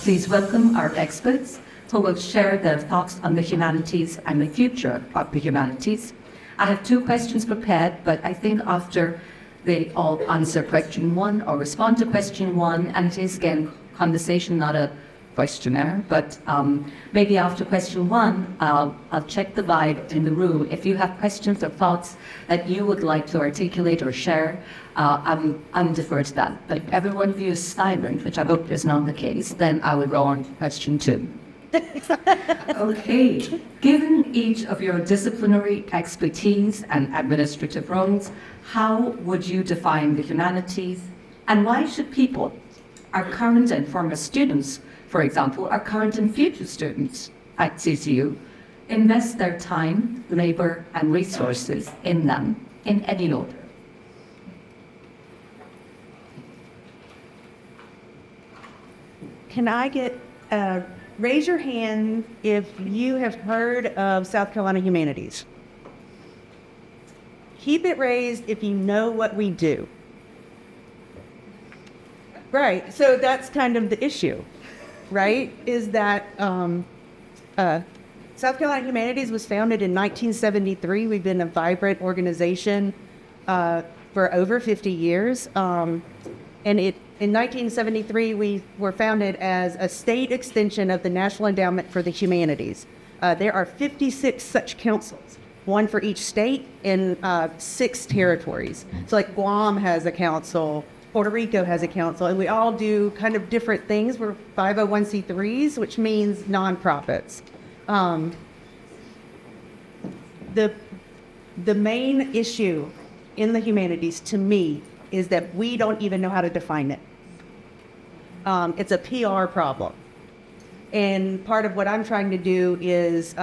Please welcome our experts who will share their thoughts on the humanities and the future of the humanities. I have two questions prepared, but I think after they all answer question one or respond to question one, and it is again conversation, not a questionnaire, but maybe after question one, I'll check the vibe in the room. If you have questions or thoughts that you would like to articulate or share, I'm defer to that. But if every one of you is silent, which I hope is not the case, then I will go on to question two. Okay, given each of your disciplinary expertise and administrative roles, how would you define the humanities, and why should people, our current and former students, for example, our current and future students at CCU, invest their time, labor, and resources in them in any order? Can I get raise your hand if you have heard of South Carolina Humanities. Keep it raised if you know what we do. Right, so that's kind of the issue, right? Is that South Carolina Humanities was founded in 1973. We've been a vibrant organization for over 50 years. In 1973, we were founded as a state extension of the National Endowment for the Humanities. There are 56 such councils, one for each state in 6 territories. So like Guam has a council, Puerto Rico has a council, and we all do kind of different things. We're 501c3s, which means nonprofits. The main issue in the humanities, to me, is that we don't even know how to define it. It's a PR problem. And part of what I'm trying to do is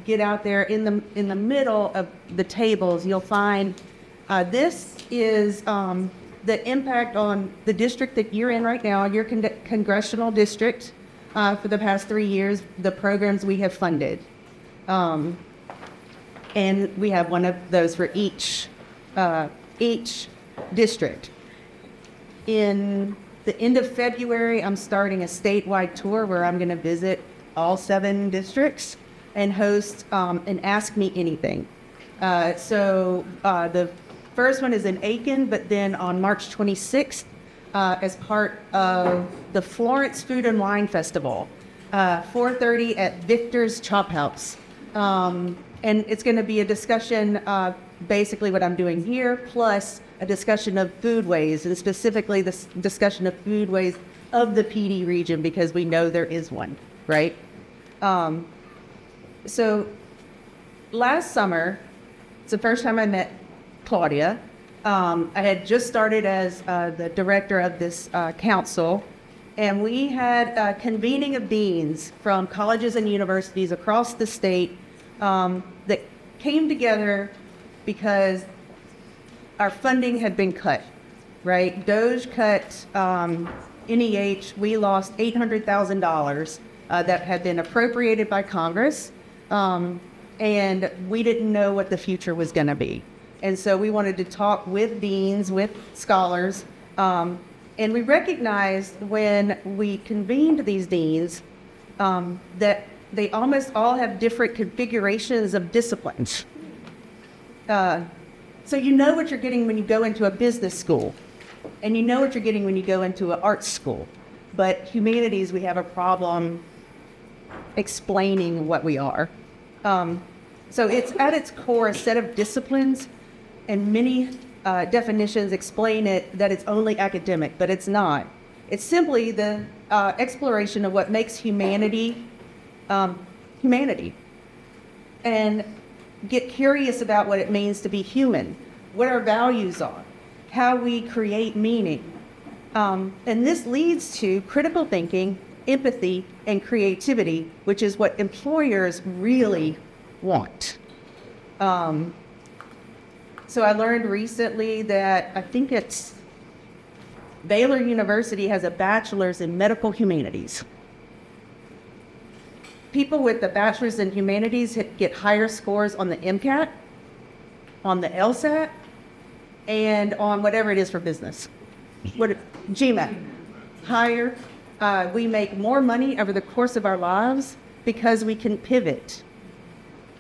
get out there in the middle of the tables. You'll find this is the impact on the district that you're in right now, your congressional district, for the past 3 years, the programs we have funded. And we have one of those for each district. In the end of February, I'm starting a statewide tour where I'm going to visit all 7 districts and host an Ask Me Anything. So the first one is in Aiken, but then on March 26th, as part of the Florence Food and Wine Festival, 4:30 at Victor's Chop House. And it's going to be a discussion, basically what I'm doing here, plus a discussion of foodways, and specifically the discussion of foodways of the PD region, because we know there is one, right? So last summer, it's the first time I met Claudia. I had just started as the director of this council, and we had a convening of deans from colleges and universities across the state that came together because our funding had been cut, right? DOGE cut NEH. We lost $800,000 that had been appropriated by Congress, and we didn't know what the future was going to be. And so we wanted to talk with deans, with scholars, and we recognized when we convened these deans that they almost all have different configurations of disciplines. So you know what you're getting when you go into a business school, and you know what you're getting when you go into an art school. But humanities, we have a problem explaining what we are. So it's at its core a set of disciplines, and many definitions explain it that it's only academic, but it's not. It's simply the exploration of what makes humanity humanity, and get curious about what it means to be human, what our values are, how we create meaning. And this leads to critical thinking, empathy, and creativity, which is what employers really want. So I learned recently that I think it's Baylor University has a bachelor's in medical humanities. People with a bachelor's in humanities get higher scores on the MCAT, on the LSAT, and on whatever it is for business. GMAT. Higher We make more money over the course of our lives because we can pivot,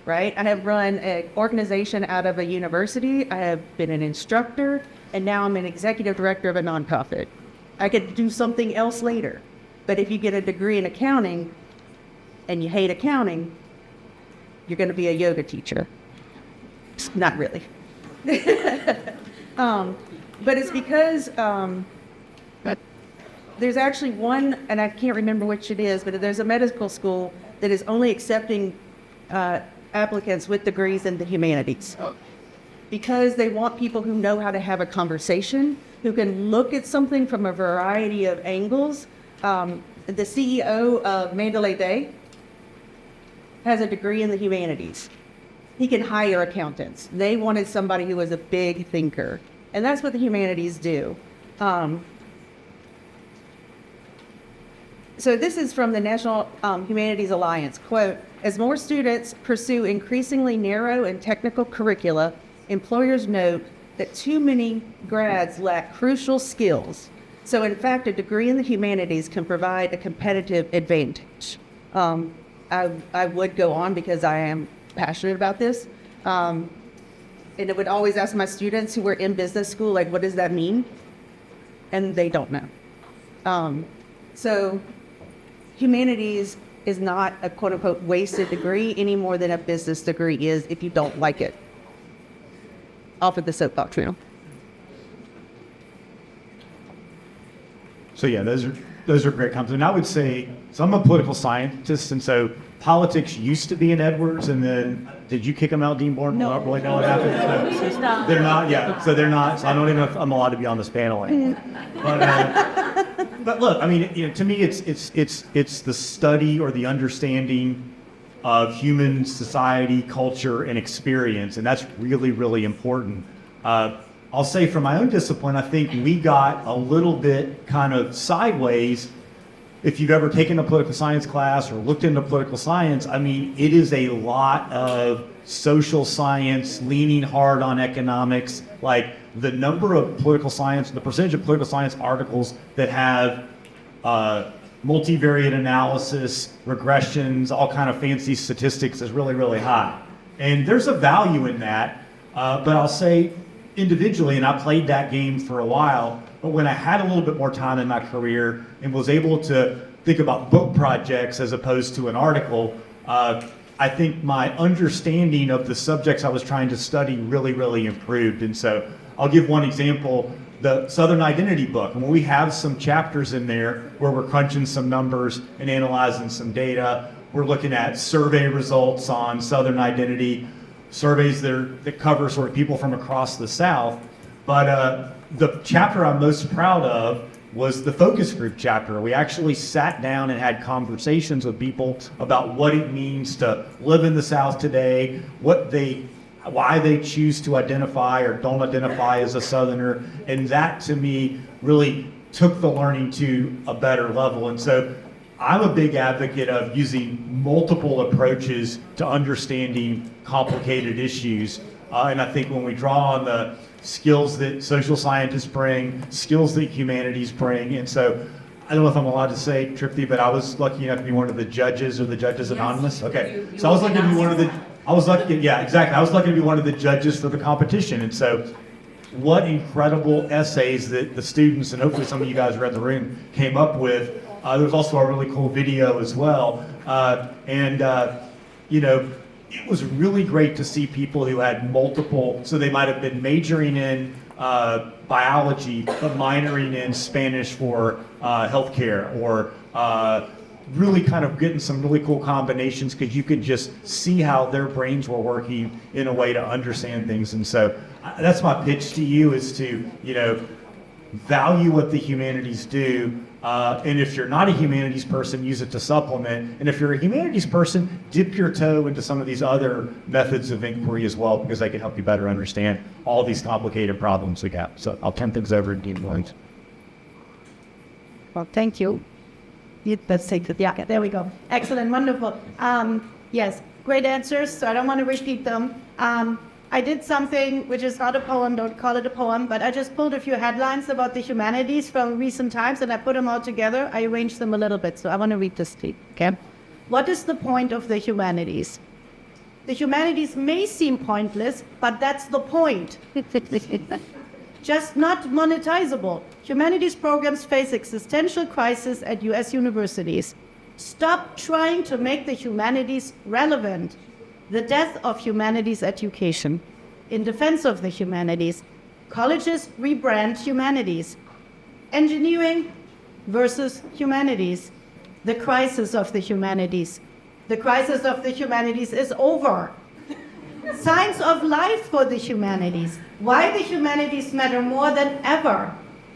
right? I have run an organization out of a university. I have been an instructor, and now I'm an executive director of a nonprofit. I could do something else later. But if you get a degree in accounting and you hate accounting, you're going to be a yoga teacher. Not really. But it's because there's actually one, and I can't remember which it is, but there's a medical school that is only accepting applicants with degrees in the humanities. Because they want people who know how to have a conversation, who can look at something from a variety of angles. The CEO of Mandalay Bay has a degree in the humanities. He can hire accountants. They wanted somebody who was a big thinker. And that's what the humanities do. So this is from the National Humanities Alliance. Quote, as more students pursue increasingly narrow and technical curricula, employers note that too many grads lack crucial skills. So in fact, a degree in the humanities can provide a competitive advantage. I would go on because I am passionate about this. And I would always ask my students who were in business school, like, what does that mean? And they don't know. So humanities is not a quote unquote wasted degree any more than a business degree is if you don't like it. Off of the soapbox now. So yeah, those are great comments. And I would say, so I'm a political scientist, and so politics used to be in Edwards, and then did you kick them out, Dean Bourne? No. I don't really know what happened. So they're not, yeah. So they're not. So I don't even know if I'm allowed to be on this panel anymore. But look, I mean, you know, to me, it's the study or the understanding of human society, culture, and experience, and that's really, really important. I'll say from my own discipline, I think we got a little bit kind of sideways. If you've ever taken a political science class or looked into political science, I mean, it is a lot of social science leaning hard on economics. Like the number of political science, the percentage of political science articles that have multivariate analysis, regressions, all kind of fancy statistics is really, really high. And there's a value in that, but I'll say individually, and I played that game for a while, but when I had a little bit more time in my career and was able to think about book projects as opposed to an article, I think my understanding of the subjects I was trying to study really, really improved. And so I'll give one example, the Southern Identity book. And we have some chapters in there where we're crunching some numbers and analyzing some data. We're looking at survey results on Southern Identity, surveys that cover sort of people from across the South. But the chapter I'm most proud of was the focus group chapter. We actually sat down and had conversations with people about what it means to live in the South today, why they choose to identify or don't identify as a Southerner. And that to me really took the learning to a better level. And so I'm a big advocate of using multiple approaches to understanding complicated issues. And I think when we draw on the skills that social scientists bring, skills that humanities bring, and so I don't know if I'm allowed to say, Tripti, but I was lucky enough to be one of the judges or the Judges Anonymous. Okay, so I was lucky to be one of the, I was lucky to be one of the judges for the competition. And so what incredible essays that the students, and hopefully some of you guys were in the room, came up with. There was also a really cool video as well. You know, it was really great to see people who had multiple, so they might have been majoring in biology, but minoring in Spanish for healthcare, or really kind of getting some really cool combinations because you could just see how their brains were working in a way to understand things. And so that's my pitch to you, is to, you know, value what the humanities do. And if you're not a humanities person, use it to supplement. And if you're a humanities person, dip your toe into some of these other methods of inquiry as well, because they can help you better understand all these complicated problems we got. So I'll turn things over to Dean Williams. Well, thank you. Let's take the, yeah, there we go. Excellent, wonderful. Yes, great answers, so I don't want to repeat them. I did something which is not a poem, don't call it a poem, but I just pulled a few headlines about the humanities from recent times and I put them all together. I arranged them a little bit, so I want to read this to you, okay? What is the point of the humanities? The humanities may seem pointless, but that's the point. Just not monetizable. Humanities programs face existential crisis at US universities. Stop trying to make the humanities relevant. The death of humanities education. In defense of the humanities, colleges rebrand humanities. Engineering versus humanities. The crisis of the humanities. The crisis of the humanities is over. Science of life for the humanities. Why the humanities matter more than ever.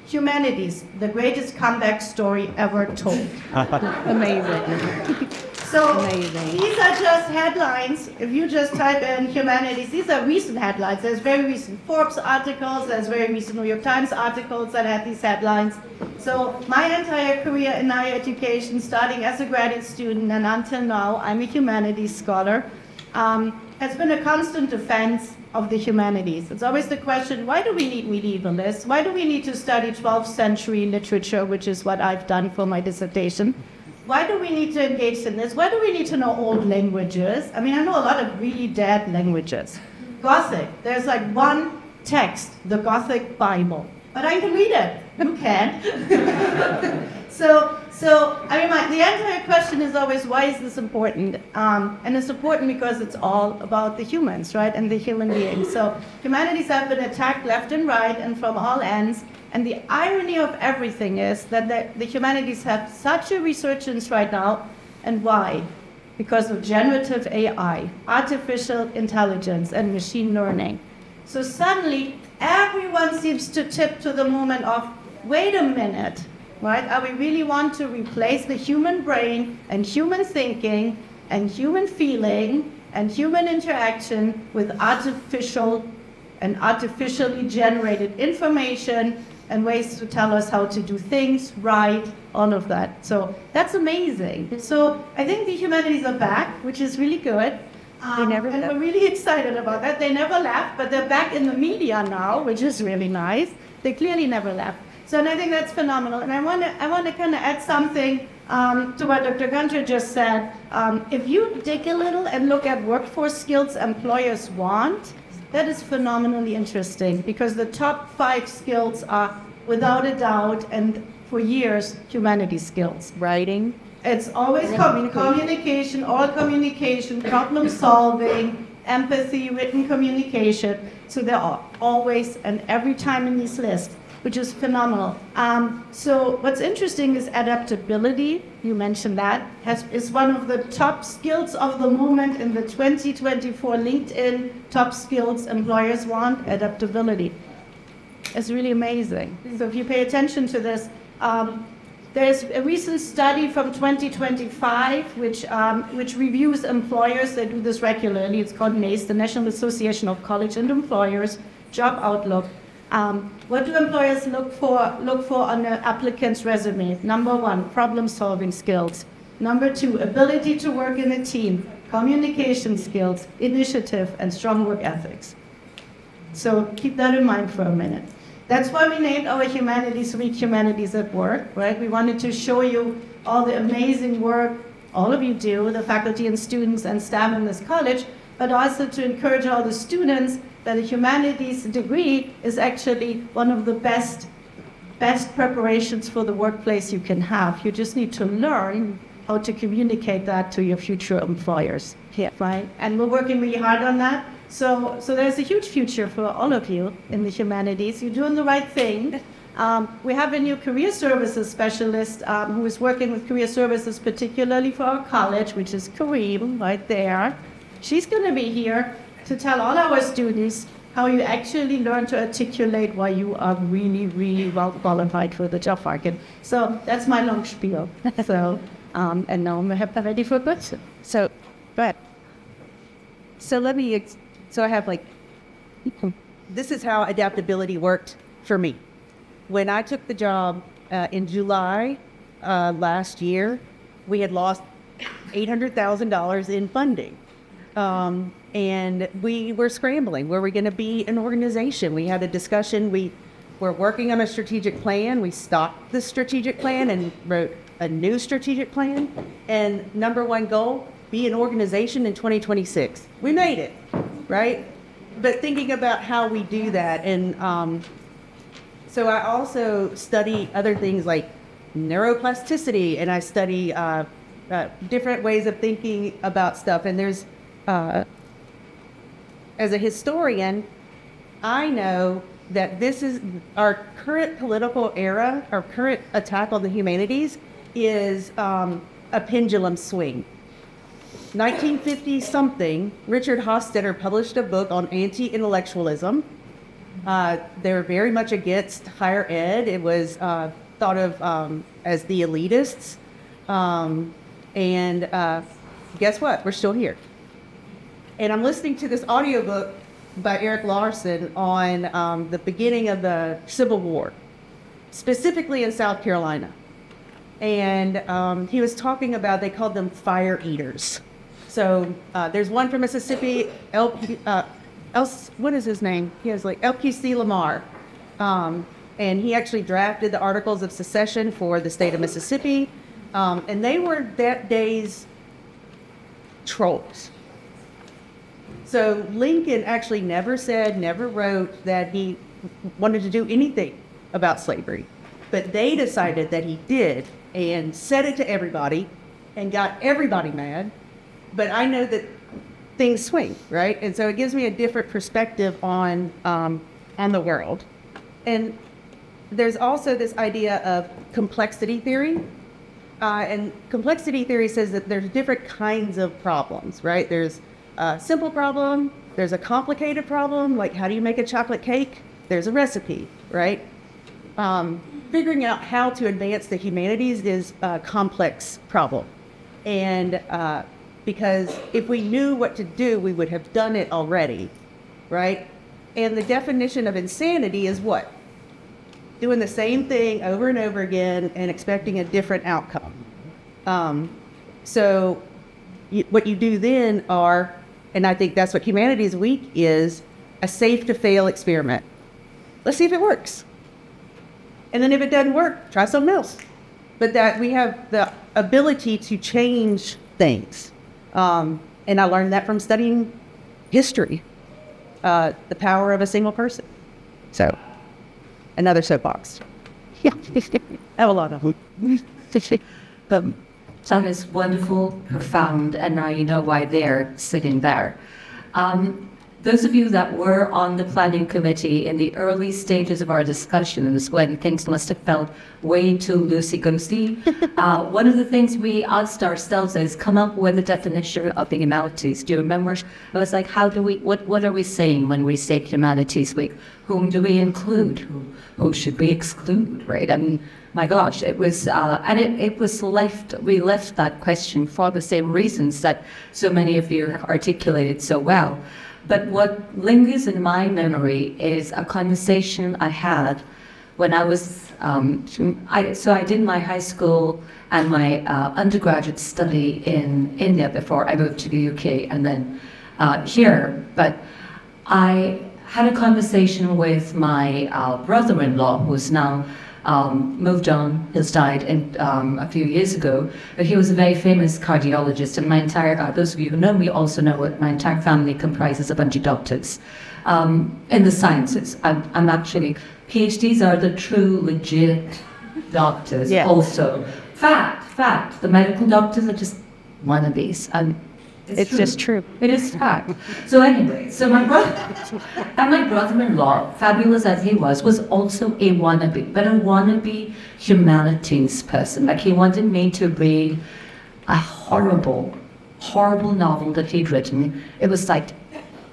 Humanities, the greatest comeback story ever told. Amazing. So Amazing. these are just headlines. If you just type in humanities, these are recent headlines. There's very recent Forbes articles, there's very recent New York Times articles that have these headlines. So my entire career in higher education, starting as a graduate student and until now, I'm a humanities scholar, has been a constant defense of the humanities. It's always the question, why do we need medievalists? Why do we need to study 12th century literature, which is what I've done for my dissertation? Why do we need to engage in this? Why do we need to know old languages? I mean, I know a lot of really dead languages. Gothic, there's like one text, the Gothic Bible, but I can read it. You can. So I mean, the entire question is always, why is this important? And it's important because it's all about the humans, right, and the human beings. So humanities have been attacked left and right and from all ends. And the irony of everything is that the humanities have such a resurgence right now. And why? Because of generative AI, artificial intelligence, and machine learning. So suddenly, everyone seems to tip to the moment of, wait a minute, right? Are we really want to replace the human brain and human thinking and human feeling and human interaction with artificial and artificially generated information and ways to tell us how to do things, right, all of that. So that's amazing. So I think the humanities are back, which is really good. And we're really excited about that. They never left, but they're back in the media now, which is really nice. They clearly never left. So and I think that's phenomenal. And I want to kind of add something to what Dr. Gunter just said. If you dig a little and look at workforce skills employers want, that is phenomenally interesting because the top 5 skills are, without a doubt, and for years, humanities skills. Writing. It's always communication, oral communication, problem solving, empathy, written communication. So there are always and every time in this list, which is phenomenal. So what's interesting is adaptability. You mentioned that is one of the top skills of the moment in the 2024 LinkedIn top skills employers want. Adaptability. It's really amazing. So if you pay attention to this, there's a recent study from 2025 which reviews employers. They do this regularly. It's called NACE, the National Association of College and Employers Job Outlook. What do employers look for on an applicant's resume? Number 1, problem-solving skills. Number 2, ability to work in a team, communication skills, initiative, and strong work ethics. So keep that in mind for a minute. That's why we named our Humanities Week Humanities at Work, right? We wanted to show you all the amazing work all of you do, the faculty and students and staff in this college, but also to encourage all the students that a humanities degree is actually one of the best preparations for the workplace you can have. You just need to learn how to communicate that to your future employers. Yeah. Right? And we're working really hard on that. So there's a huge future for all of you in the humanities. You're doing the right thing. We have a new career services specialist who is working with career services, particularly for our college, which is Kareem, right there. She's going to be here to tell all our students how you actually learn to articulate why you are really, really well qualified for the job market. So that's my long spiel. So, and now I'm ready for a question. So, go ahead. So so I have this is how adaptability worked for me. When I took the job in July last year, we had lost $800,000 in funding. And we were scrambling. Were we going to be an organization? We had a discussion. We were working on a strategic plan. We stopped the strategic plan and wrote a new strategic plan. And number one goal, be an organization in 2026. We made it, right? But thinking about how we do that. And so I also study other things like neuroplasticity, and I study different ways of thinking about stuff. And there's, as a historian, I know that this is our current political era, our current attack on the humanities is a pendulum swing. 1950 something, Richard Hofstadter published a book on anti-intellectualism. They were very much against higher ed. It was thought of as the elitists. And guess what? We're still here. And I'm listening to this audiobook by Eric Larson on the beginning of the Civil War, specifically in South Carolina. And he was talking about, they called them fire eaters. So there's one from Mississippi, what is his name? He has like LPC Lamar. And he actually drafted the Articles of Secession for the state of Mississippi. And they were that day's trolls. So Lincoln actually never wrote that he wanted to do anything about slavery. But they decided that he did and said it to everybody and got everybody mad. But I know that things swing, right? And so it gives me a different perspective on the world. And there's also this idea of complexity theory. And complexity theory says that there's different kinds of problems, right? There's a simple problem, there's a complicated problem, like how do you make a chocolate cake? There's a recipe, right? Figuring out how to advance the humanities is a complex problem. And because if we knew what to do, we would have done it already, right? And the definition of insanity is what? Doing the same thing over and over again and expecting a different outcome. So what you do then are, and I think that's what Humanities Week is, a safe to fail experiment. Let's see if it works. And then if it doesn't work, try something else. But that we have the ability to change things. And I learned that from studying history, the power of a single person. So, another soapbox. Yeah, I have a lot of them. That is wonderful, profound, and now you know why they're sitting there. Those of you that were on the planning committee in the early stages of our discussions, when things must have felt way too loosey-goosey, one of the things we asked ourselves is come up with a definition of the humanities. Do you remember? It was like, what are we saying when we say Humanities Week? Whom do we include? Who should we exclude, right? I mean, my gosh, it was, and it was we left that question for the same reasons that so many of you articulated so well. But what lingers in my memory is a conversation I had when I was, so I did my high school and my undergraduate study in India before I moved to the UK and then here. But I had a conversation with my brother-in-law, who's now moved on, has died a few years ago, but he was a very famous cardiologist, and my entire, those of you who know me also know what my entire family comprises a bunch of doctors in the sciences. I'm actually, PhDs are the true, legit doctors also. Fact, the medical doctors are just wannabes. It's just true. It is fact. So anyway, my brother-in-law, fabulous as he was also a wannabe, but a wannabe humanities person. Like he wanted me to read a horrible novel that he'd written. It was like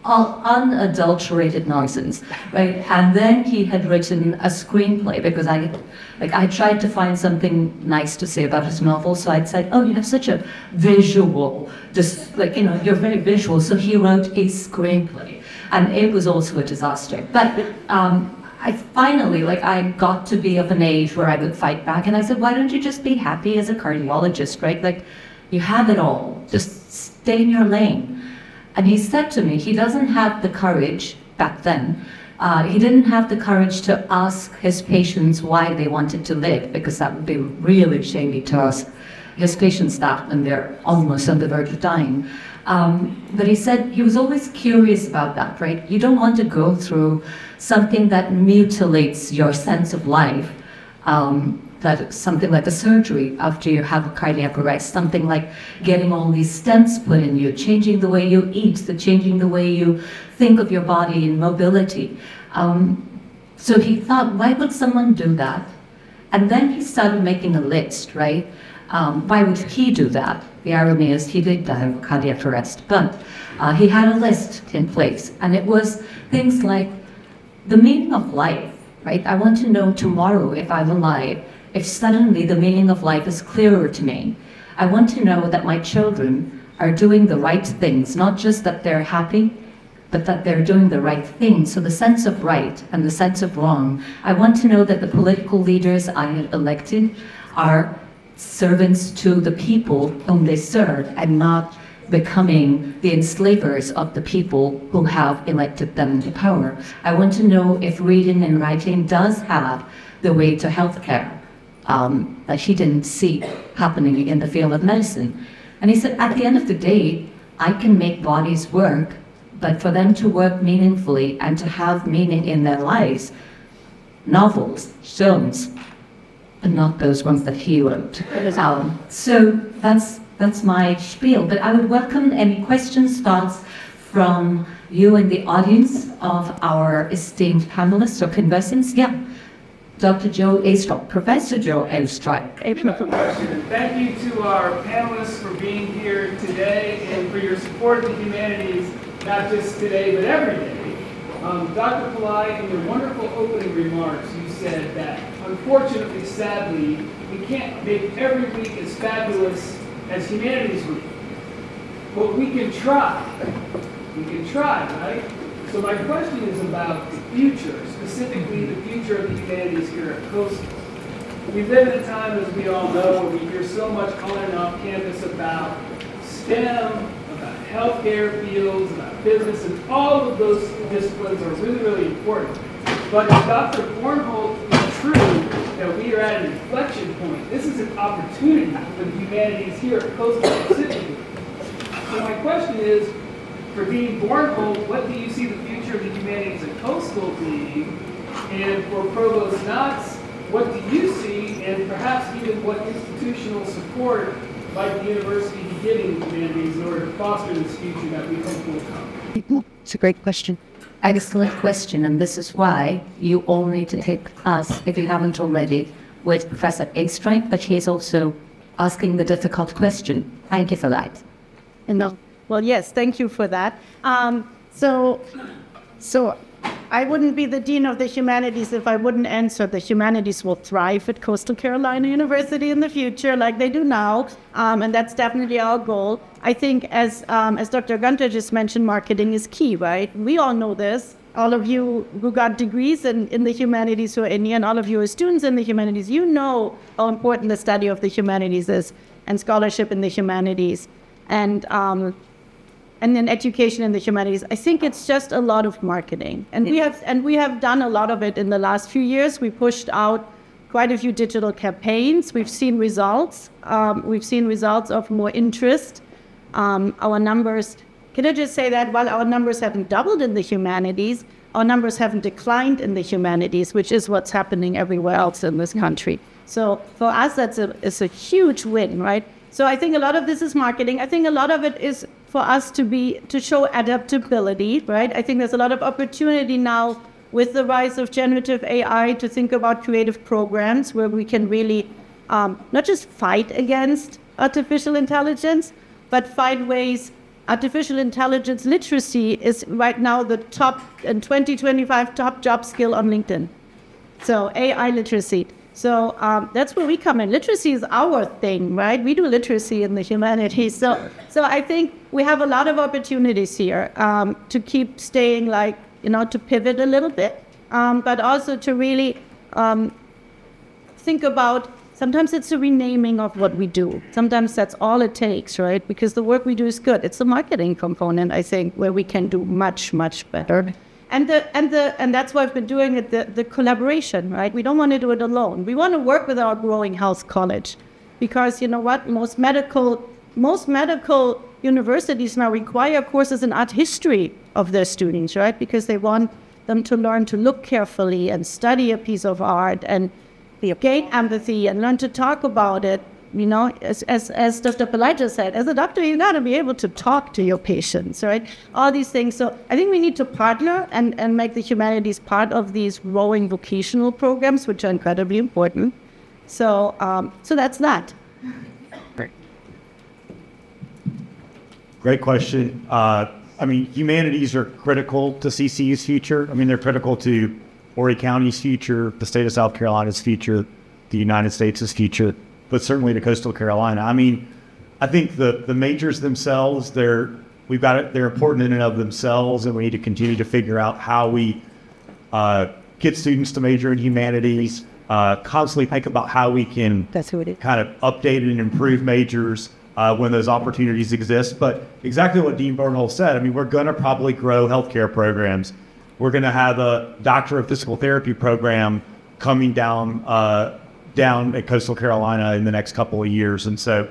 all unadulterated nonsense, right? And then he had written a screenplay because I tried to find something nice to say about his novel. So I'd said, oh, you have such a visual, just like, you're very visual. So he wrote a screenplay and it was also a disaster. But I finally, I got to be of an age where I would fight back. And I said, why don't you just be happy as a cardiologist, right? Like you have it all, just stay in your lane. And he said to me, he doesn't have the courage back then. He didn't have the courage to ask his patients why they wanted to live, because that would be really shady to ask his patients that when they're almost on the verge of dying. But he said he was always curious about that, right? You don't want to go through something that mutilates your sense of life, that something like a surgery after you have a cardiac arrest, something like getting all these stents put in you, changing the way you eat, changing the way you think of your body and mobility. So he thought, why would someone do that? And then he started making a list, right? Why would he do that? The irony is he did die of cardiac arrest, but he had a list in place, and it was things like the meaning of life, right? I want to know tomorrow, if I'm alive, if suddenly the meaning of life is clearer to me. I want to know that my children are doing the right things, not just that they're happy, but that they're doing the right thing. So the sense of right and the sense of wrong. I want to know that the political leaders I had elected are servants to the people whom they serve and not becoming the enslavers of the people who have elected them to power. I want to know if reading and writing does have the way to healthcare that he didn't see happening in the field of medicine. And he said, at the end of the day, I can make bodies work, but for them to work meaningfully and to have meaning in their lives, novels, films, but not those ones that he wrote. So that's my spiel. But I would welcome any questions, thoughts from you in the audience of our esteemed panelists or conversants. Yeah, Dr. Joe Astrup, Professor Joe Astrup. Thank you to our panelists for being here today and for your support of the humanities, not just today, but every day. Dr. Pillai, in your wonderful opening remarks, you said that, unfortunately, sadly, we can't make every week as fabulous as Humanities Week. But we can try. We can try, right? So my question is about the future, specifically the future of the humanities here at Coastal. We live in a time, as we all know, where we hear so much on and off campus about STEM, about healthcare fields, about business, and all of those disciplines are really, really important. But if Dr. Bornholt is true that we are at an inflection point, this is an opportunity for the humanities here at Coastal specifically. So my question is, for Dean Bornholt, what do you see the future of the humanities at Coastal being? And for Provost Knotts, what do you see, and perhaps even what institutional support might the university be giving the humanities in order to foster this future that we hope will come? It's a great question. Excellent question, and this is why you all need to take us, if you haven't already, with Professor Astrup, but he is also asking the difficult question. Thank you for that. Well, yes, thank you for that. So I wouldn't be the Dean of the Humanities if I wouldn't answer the humanities will thrive at Coastal Carolina University in the future like they do now, and that's definitely our goal. I think as Dr. Gunter just mentioned, marketing is key, right? We all know this. All of you who got degrees in the humanities who are in here, and all of you who are students in the humanities, you know how important the study of the humanities is, and scholarship in the humanities, and then education in the humanities. I think it's just a lot of marketing. And we have done a lot of it in the last few years. We pushed out quite a few digital campaigns. We've seen results. We've seen results of more interest. Our numbers, can I just say that while our numbers haven't doubled in the humanities, our numbers haven't declined in the humanities, which is what's happening everywhere else in this country. So for us, it's a huge win, right? So I think a lot of this is marketing. I think a lot of it is for us to show adaptability, right? I think there's a lot of opportunity now with the rise of generative AI to think about creative programs where we can really not just fight against artificial intelligence, but find ways. Artificial intelligence literacy is right now the top, in 2025, top job skill on LinkedIn. So AI literacy. So that's where we come in. Literacy is our thing, right? We do literacy in the humanities. So I think we have a lot of opportunities here to keep staying to pivot a little bit, but also to really think about Sometimes it's a renaming of what we do. Sometimes that's all it takes, right? Because the work we do is good. It's the marketing component, I think, where we can do much, much better. And that's why I've been doing it, the collaboration, right? We don't want to do it alone. We want to work with our growing health college, because you know what? Most medical universities now require courses in art history of their students, right? Because they want them to learn to look carefully and study a piece of art and gain empathy and learn to talk about it. You know, as Dr. Pelagia said, as a doctor, you got to be able to talk to your patients, right? All these things. So I think we need to partner and make the humanities part of these growing vocational programs, which are incredibly important. So that's that. Great question. I mean, humanities are critical to CCU's future. I mean, they're critical to Horry County's future, the state of South Carolina's future, the United States' future, but certainly to Coastal Carolina. I mean, I think the majors themselves, they're important in and of themselves, and we need to continue to figure out how we get students to major in humanities, constantly think about how we can kind of update and improve majors when those opportunities exist. But exactly what Dean Bernhold said, I mean, we're going to probably grow healthcare programs. We're going to have a Doctor of Physical Therapy program coming down at Coastal Carolina in the next couple of years. And so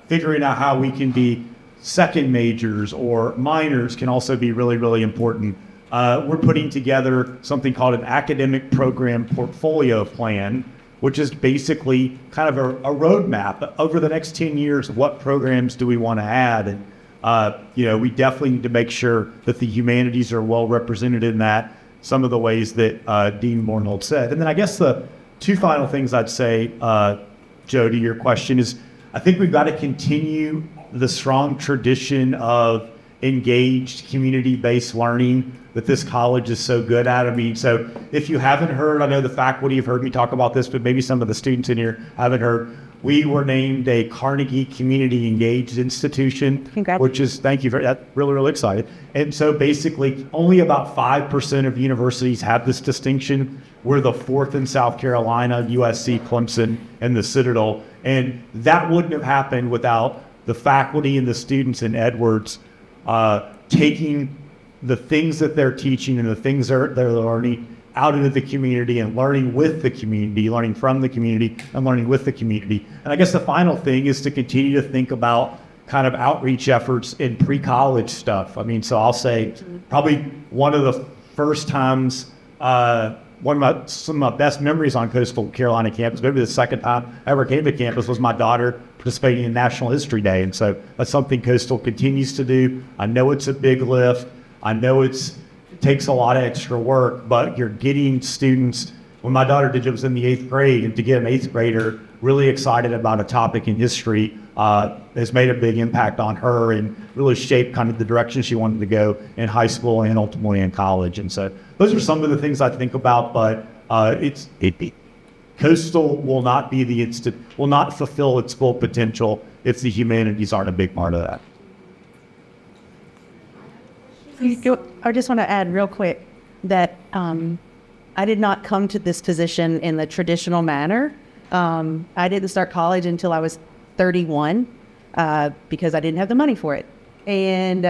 figuring out how we can be second majors or minors can also be really, really important. We're putting together something called an academic program portfolio plan, which is basically kind of a roadmap over the next 10 years. What programs do we want to add? And, we definitely need to make sure that the humanities are well represented in that, some of the ways that Dean Bornhold said. And then I guess the two final things I'd say, Joe, to your question is, I think we've got to continue the strong tradition of engaged community-based learning that this college is so good at. I mean, so if you haven't heard, I know the faculty have heard me talk about this, but maybe some of the students in here haven't heard, we were named a Carnegie Community Engaged Institution, which is, thank you for that, really, really excited. And so basically only about 5% of universities have this distinction. We're the fourth in South Carolina, USC, Clemson, and the Citadel. And that wouldn't have happened without the faculty and the students in Edwards taking the things that they're teaching and the things they're learning out into the community and learning with the community, learning from the community and learning with the community. And I guess the final thing is to continue to think about kind of outreach efforts in pre-college stuff. I mean, so I'll say probably one of the first times, some of my best memories on Coastal Carolina campus, maybe the second time I ever came to campus, was my daughter participating in National History Day. And so that's something Coastal continues to do. I know it's a big lift. I know it takes a lot of extra work, but you're getting students. When my daughter did it, was in the 8th grade, and to get an 8th grader really excited about a topic in history has made a big impact on her and really shaped kind of the direction she wanted to go in high school and ultimately in college. And so those are some of the things I think about, but Coastal will not be will not fulfill its full potential if the humanities aren't a big part of that. I just want to add real quick that I did not come to this position in the traditional manner. I didn't start college until I was 31 because I didn't have the money for it. And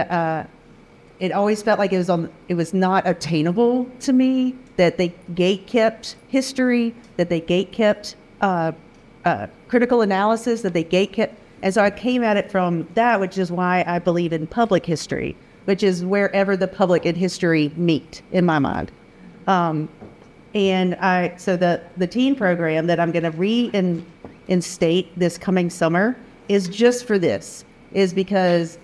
it always felt like it was not attainable to me, that they gatekept history, that they gatekept critical analysis, that they gatekept. And so I came at it from that, which is why I believe in public history, which is wherever the public and history meet, in my mind. So the teen program that I'm going to reinstate this coming summer is just for this, is because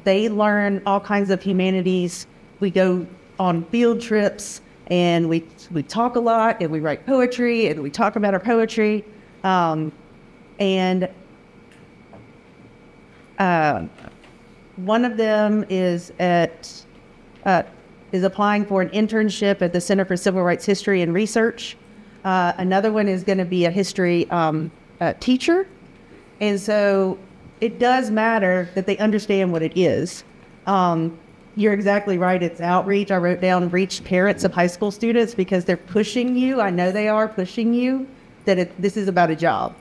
they learn all kinds of humanities. We go on field trips, and we talk a lot, and we write poetry, and we talk about our poetry. One of them is applying for an internship at the Center for Civil Rights History and Research. Another one is going to be a history teacher. And so it does matter that they understand what it is. You're exactly right. It's outreach. I wrote down reach parents of high school students because they're pushing you. I know they are pushing you that this is about a job.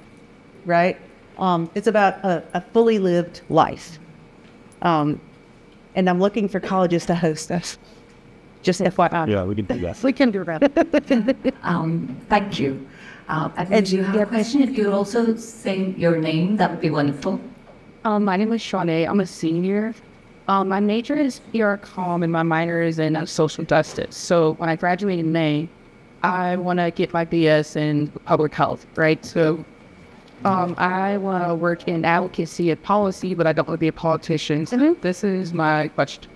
right? It's about a fully lived life. And I'm looking for colleges to host us. Just FYI. Yeah, we can do that. We can do that. Thank you. And do you have a question? If you would also say your name, that would be wonderful. My name is Shawnee. I'm a senior. My major is PR and my minor is in social justice. So when I graduate in May, I want to get my BS in public health, right? So I want to work in advocacy and policy, but I don't want to be a politician. So this is my question.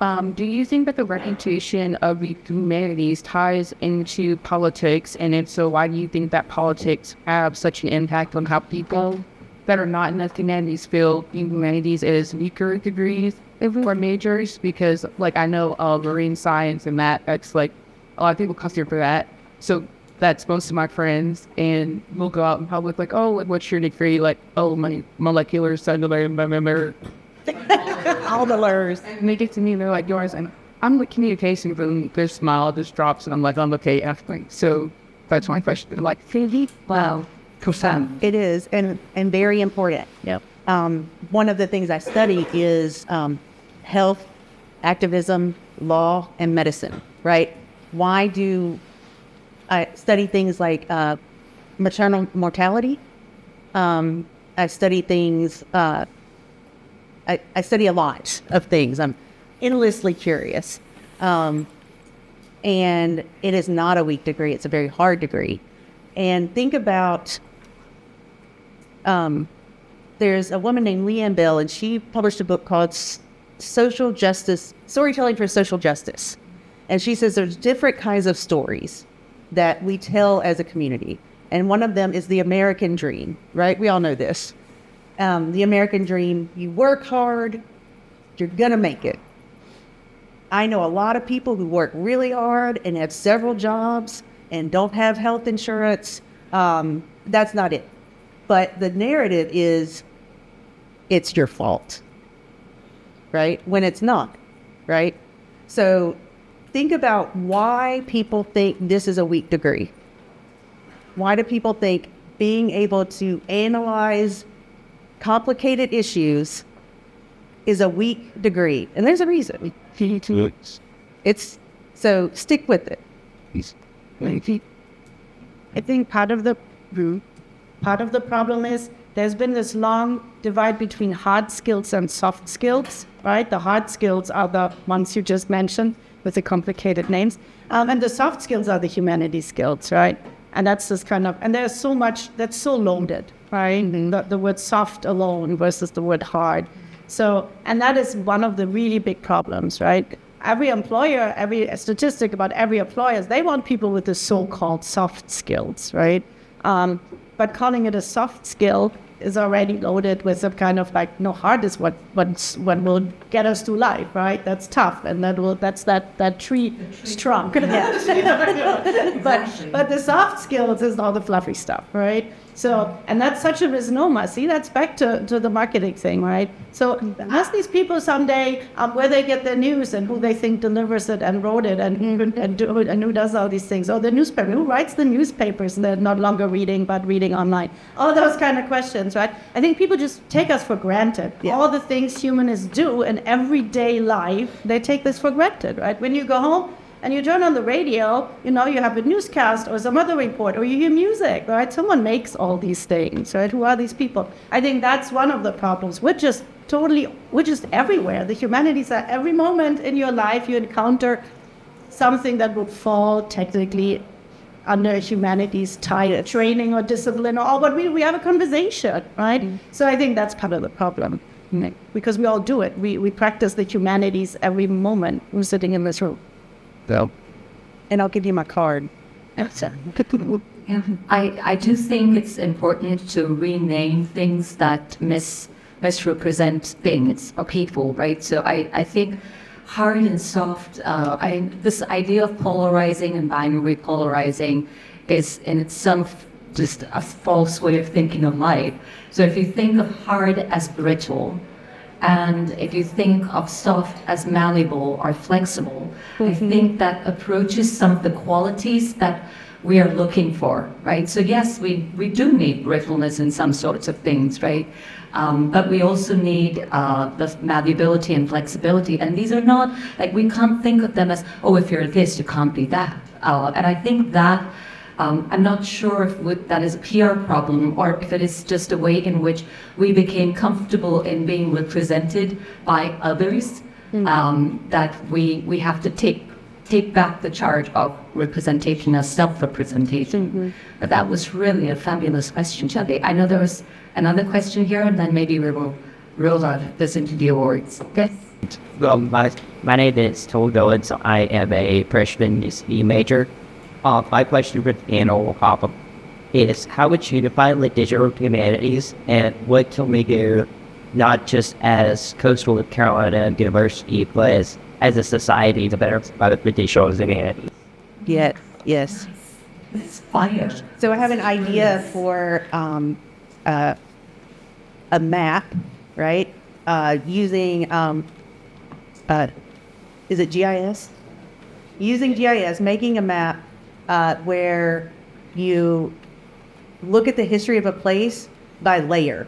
Do you think that the reputation of the humanities ties into politics? And if so, why do you think that politics have such an impact on how people that are not in the humanities field view humanities as weaker degrees or majors? Because, like, I know marine science and that's like a lot of people come here for that. So that's most of my friends, and we'll go out in public like, oh, what's your degree? Like, oh, my molecular, cellular, blah, blah, blah. All the lures. And they get to me, they're like, yours, and I'm with communication, but their smile just drops, and I'm like, I'm okay, asking. So that's my question. Like, Wow. Profound. It is, and very important. Yep. One of the things I study is health, activism, law, and medicine, right? Why do I study things like maternal mortality? I study things, I study a lot of things. I'm endlessly curious. And it is not a weak degree. It's a very hard degree. And think about, there's a woman named Leanne Bell, and she published a book called Social Justice, Storytelling for Social Justice. And she says there's different kinds of stories that we tell as a community. And one of them is the American dream, right? We all know this. The American dream, you work hard, you're gonna make it. I know a lot of people who work really hard and have several jobs and don't have health insurance. That's not it. But the narrative is, it's your fault, right? When it's not, right? So think about why people think this is a weak degree. Why do people think being able to analyze complicated issues is a weak degree? And there's a reason. It's, so stick with it. I think part of the problem is there's been this long divide between hard skills and soft skills, right? The hard skills are the ones you just mentioned with the complicated names. And the soft skills are the humanities skills, right? And that's just kind of, and there's so much that's so loaded, right? The word soft alone versus the word hard. So, and that is one of the really big problems, right? Every employer, every statistic about every employer, they want people with the so-called soft skills, right? But calling it a soft skill is already loaded with some kind of like, no, hard is what will get us to life, right? That's tough, and that's that tree strong. But the soft skills is all the fluffy stuff, right? So, and that's such a misnomer. See, that's back to the marketing thing, right? So ask these people someday where they get their news and who they think delivers it and wrote it and who does all these things. Or the newspaper, who writes the newspapers and they're not longer reading but reading online. All those kind of questions, right? I think people just take us for granted. Yeah. All the things humanists do in everyday life, they take this for granted, right? When you go home, and you turn on the radio, you know, you have a newscast or some other report, or you hear music, right? Someone makes all these things, right? Who are these people? I think that's one of the problems. We're just everywhere. The humanities are every moment in your life you encounter something that would fall technically under humanities type training or discipline, but we have a conversation, right? Mm-hmm. So I think that's part of the problem, because we all do it. We practice the humanities every moment we're sitting in this room. So, and I'll give you my card. I do think it's important to rename things that misrepresent things or people, right? So I think hard and soft, this idea of polarizing and binary polarizing is in itself just a false way of thinking of life. So if you think of hard as brittle, and if you think of soft as malleable or flexible, I think that approaches some of the qualities that we are looking for, right? So yes, we do need brittleness in some sorts of things, right? But we also need the malleability and flexibility. And these are not, like, we can't think of them as, oh, if you're this, you can't be that. And I think that, I'm not sure if that is a PR problem or if it is just a way in which we became comfortable in being represented by others, that we have to take back the charge of representation as self-representation. But that was really a fabulous question, Chadi. I know there was another question here, and then maybe we will roll out this into the awards. Okay? Well, my name is Togo, and so I am a freshman history major. My question for the panel is, how would you define the digital humanities, and what can we do, not just as Coastal Carolina University, but as a society to better promote the digital humanities? Yes. It's fire. So I have an idea for a map, right? Using, is it GIS? Using GIS, making a map where you look at the history of a place by layer,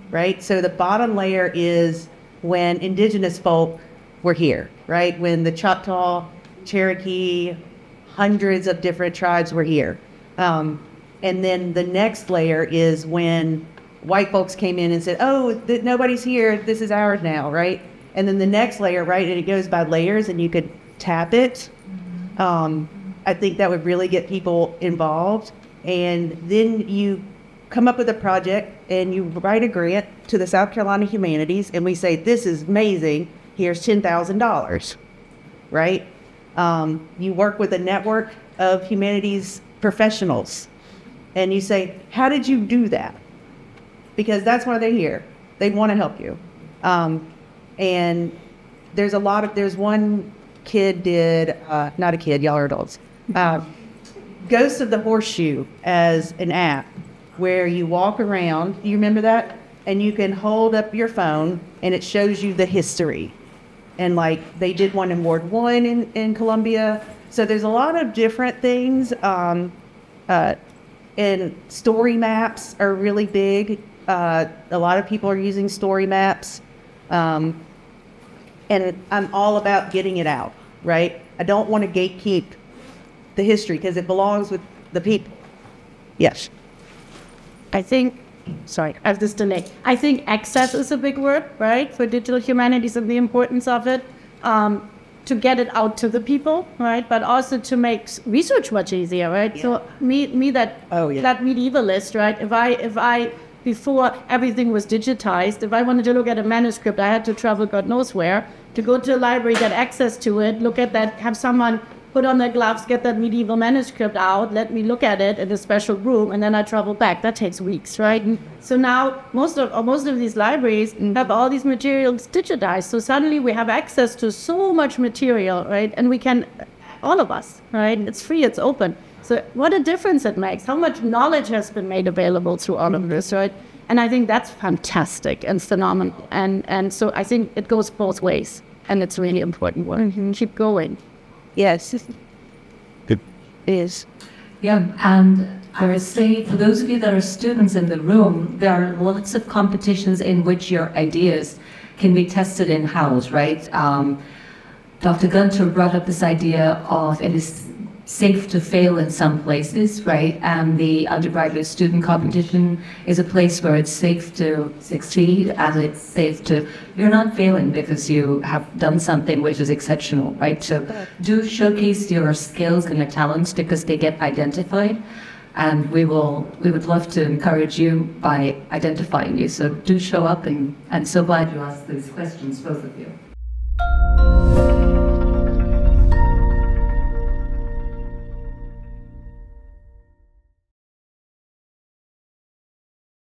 right? So the bottom layer is when indigenous folk were here, right? When the Choctaw, Cherokee, hundreds of different tribes were here. And then the next layer is when white folks came in and said, oh, nobody's here, this is ours now, right? And then the next layer, right, and it goes by layers and you could tap it. I think that would really get people involved. And then you come up with a project and you write a grant to the South Carolina Humanities and we say, this is amazing, here's $10,000, right? You work with a network of humanities professionals and you say, how did you do that? Because that's why they're here. They want to help you. And there's one kid did, not a kid, y'all are adults, Ghost of the Horseshoe as an app where you walk around, you remember that? And you can hold up your phone and it shows you the history. And like they did one in Ward 1 in Columbia. So there's a lot of different things. And story maps are really big. A lot of people are using story maps. And I'm all about getting it out, right? I don't want to gatekeep the history because it belongs with the people. Yes. I think, sorry, I have this delay. I think access is a big word, right, for digital humanities and the importance of it, to get it out to the people, right, but also to make research much easier, right? Yeah. So that medievalist, right, if I before everything was digitized, if I wanted to look at a manuscript, I had to travel God knows where to go to a library, get access to it, look at that, have someone put on their gloves, get that medieval manuscript out, let me look at it in a special room, and then I travel back. That takes weeks, right? And so now most of these libraries have all these materials digitized. So suddenly we have access to so much material, right? And we can, all of us, right? It's free, it's open. So what a difference it makes. How much knowledge has been made available through all of this, right? And I think that's fantastic and phenomenal. And so I think it goes both ways. And it's really important work. Keep going. Yes. Good. It is. Yeah, and I would say for those of you that are students in the room, there are lots of competitions in which your ideas can be tested in-house, right? Dr. Gunter brought up this idea of it is safe to fail in some places, right? And the undergraduate student competition is a place where it's safe to succeed and it's safe to, you're not failing because you have done something which is exceptional, right? So do showcase your skills and your talents because they get identified. And we would love to encourage you by identifying you. So do show up and so glad you asked these questions, both of you.